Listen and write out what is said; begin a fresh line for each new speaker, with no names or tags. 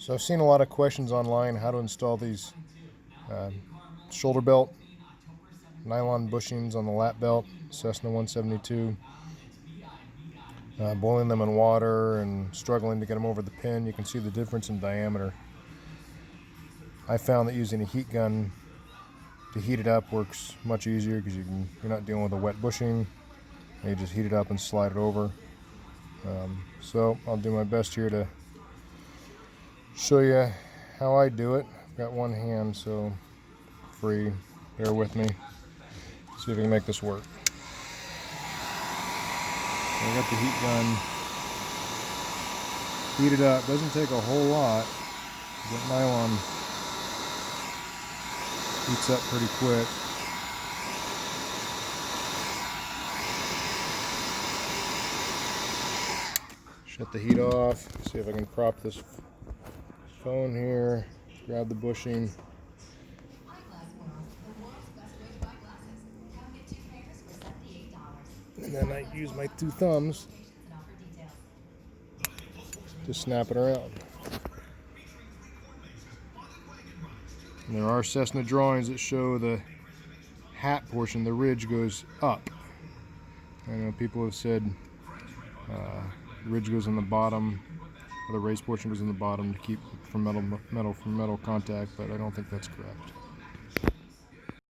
So I've seen a lot of questions online how to install these shoulder belt nylon bushings on the lap belt, Cessna 172. Boiling them in water and struggling to get them over the pin. You can see the difference in diameter. I found that using a heat gun to heat it up works much easier because you're not dealing with a wet bushing. You just heat it up and slide it over. So I'll do my best here to show you how I do it. I've got one hand, so free. Bear with me. See if we can make this work. I got the heat gun heated up. Doesn't take a whole lot. That nylon heats up pretty quick. Shut the heat off. See if I can crop this phone here. Grab the bushing. And then I use my two thumbs to snap it around. And there are Cessna drawings that show the hat portion, the ridge goes up. I know people have said the ridge goes in the bottom, or the raised portion goes in the bottom to keep from metal contact, but I don't think that's correct.